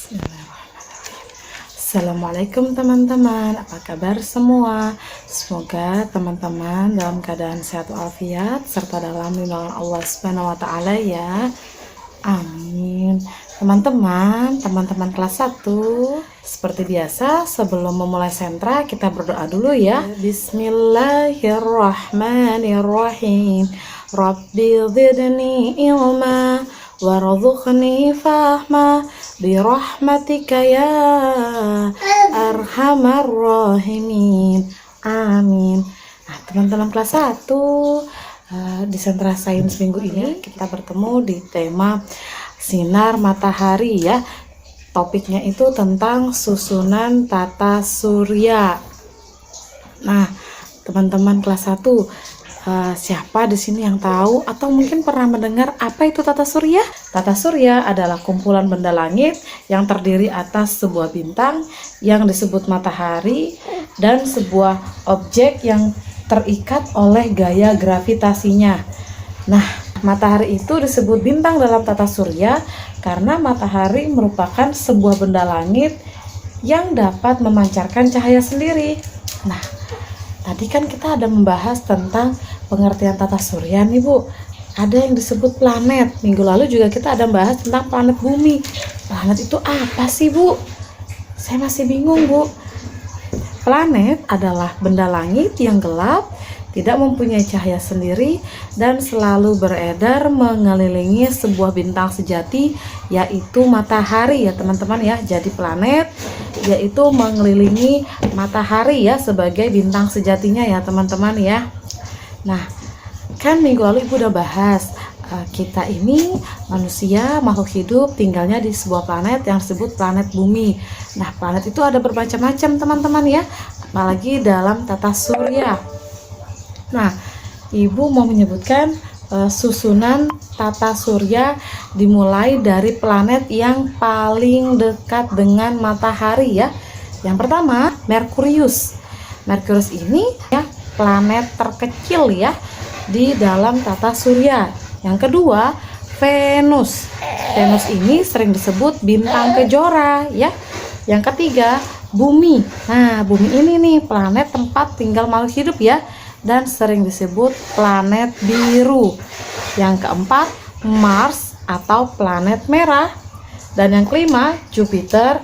Bismillahirrahmanirrahim. Assalamualaikum teman-teman, apa kabar semua? Semoga teman-teman dalam keadaan sehat walafiat serta dalam lindungan Allah Subhanahu wa taala ya. Amin. Teman-teman kelas 1, seperti biasa sebelum memulai sentra kita berdoa dulu ya. Bismillahirrahmanirrahim. Rabbi zidni ilma warzuqni fahma birahmatika ya arhamar rahimin. Amin. Nah, teman-teman kelas 1, di sentra sains minggu ini kita bertemu di tema sinar matahari ya. Topiknya itu tentang susunan tata surya. Nah, teman-teman kelas 1, siapa di sini yang tahu atau mungkin pernah mendengar apa itu tata surya? Tata surya adalah kumpulan benda langit yang terdiri atas sebuah bintang yang disebut matahari dan sebuah objek yang terikat oleh gaya gravitasinya. Nah, matahari itu disebut bintang dalam tata surya karena matahari merupakan sebuah benda langit yang dapat memancarkan cahaya sendiri. Nah, tadi kan kita ada membahas tentang pengertian tata surya nih Bu. Ada yang disebut planet. Minggu lalu juga kita ada membahas tentang planet bumi. Planet itu apa sih Bu? Saya masih bingung Bu. Planet adalah benda langit yang gelap, tidak mempunyai cahaya sendiri, dan selalu beredar mengelilingi sebuah bintang sejati, yaitu matahari ya teman-teman ya. Jadi planet yaitu mengelilingi matahari ya sebagai bintang sejatinya ya teman-teman ya. Nah, kan minggu lalu Ibu udah bahas kita ini manusia makhluk hidup tinggalnya di sebuah planet yang disebut planet bumi. Nah, planet itu ada bermacam-macam teman-teman ya, apalagi dalam tata surya. Nah, Ibu mau menyebutkan susunan tata surya dimulai dari planet yang paling dekat dengan matahari ya. Yang pertama, Merkurius. Merkurius ini ya planet terkecil ya di dalam tata surya. Yang kedua, Venus. Venus ini sering disebut bintang kejora ya. Yang ketiga, Bumi. Nah, Bumi ini nih planet tempat tinggal makhluk hidup ya, dan sering disebut planet biru. Yang keempat, Mars atau planet merah. Dan yang kelima, Jupiter.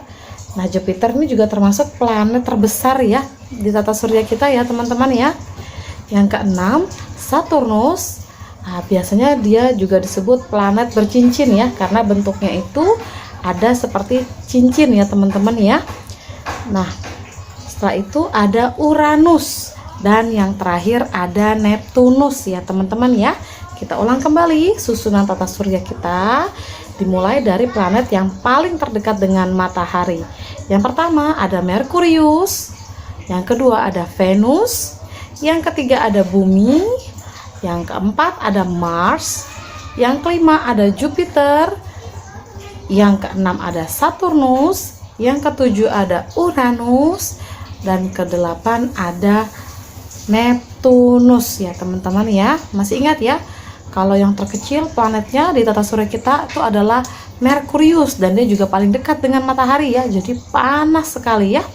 Nah, Jupiter ini juga termasuk planet terbesar ya di tata surya kita ya teman-teman ya. Yang keenam, Saturnus. Nah, biasanya dia juga disebut planet bercincin ya, karena bentuknya itu ada seperti cincin ya teman-teman ya. Nah, setelah itu ada Uranus. Dan yang terakhir ada Neptunus ya teman-teman ya. Kita ulang kembali susunan tata surya kita dimulai dari planet yang paling terdekat dengan matahari. Yang pertama ada Merkurius, yang kedua ada Venus, yang ketiga ada Bumi, yang keempat ada Mars, yang kelima ada Jupiter, yang keenam ada Saturnus, yang ketujuh ada Uranus, dan kedelapan ada Neptunus ya teman-teman ya. Masih ingat ya, kalau yang terkecil planetnya di tata surya kita itu adalah Merkurius, dan dia juga paling dekat dengan matahari ya, jadi panas sekali ya.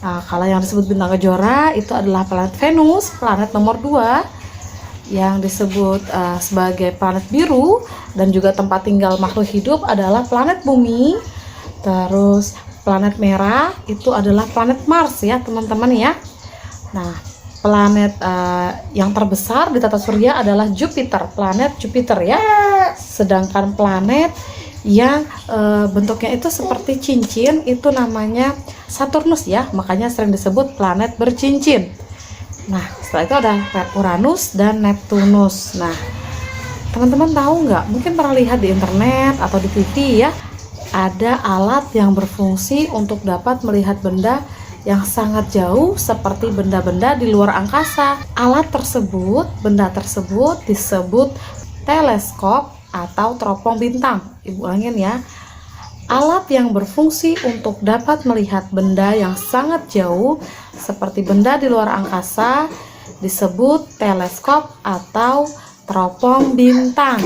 Nah, kalau yang disebut bintang kejora itu adalah planet Venus, planet nomor 2 yang disebut sebagai planet biru, dan juga tempat tinggal makhluk hidup adalah planet Bumi. Terus planet merah itu adalah planet Mars ya teman-teman ya. Nah, planet yang terbesar di tata surya adalah Jupiter, planet Jupiter ya. Sedangkan planet yang bentuknya itu seperti cincin itu namanya Saturnus ya, makanya sering disebut planet bercincin. Nah, setelah itu ada Uranus dan Neptunus. Nah, teman-teman tahu nggak? Mungkin pernah lihat di internet atau di TV ya, ada alat yang berfungsi untuk dapat melihat benda yang sangat jauh seperti benda-benda di luar angkasa. Benda tersebut disebut teleskop atau teropong bintang. Ibu ulangin ya. Alat yang berfungsi untuk dapat melihat benda yang sangat jauh seperti benda di luar angkasa disebut teleskop atau teropong bintang.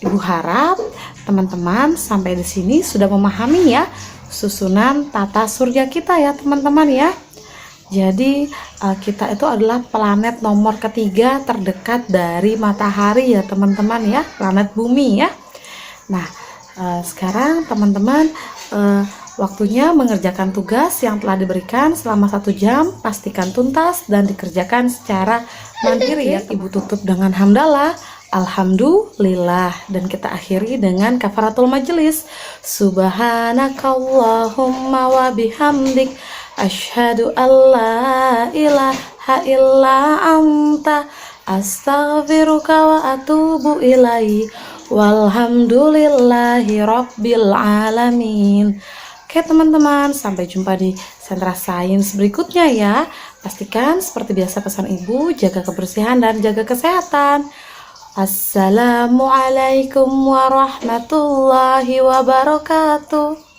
Ibu harap teman-teman sampai di sini sudah memahami ya susunan tata surya kita ya teman-teman ya. Jadi kita itu adalah planet nomor ketiga terdekat dari matahari ya teman-teman ya, planet bumi ya. Nah sekarang teman-teman waktunya mengerjakan tugas yang telah diberikan selama 1 jam. Pastikan tuntas dan dikerjakan secara mandiri ya. Ibu tutup dengan hamdalah, alhamdulillah, dan kita akhiri dengan kafaratul majelis. Subhanakallahumma wa bihamdik, asyhadu alla ilaha illa anta, astaghfiruka wa atubu ilaihi, walhamdulillahi rabbil alamin. Oke teman-teman, sampai jumpa di Sentra Sains berikutnya ya. Pastikan seperti biasa pesan ibu, jaga kebersihan dan jaga kesehatan. Assalamualaikum warahmatullahi wabarakatuh.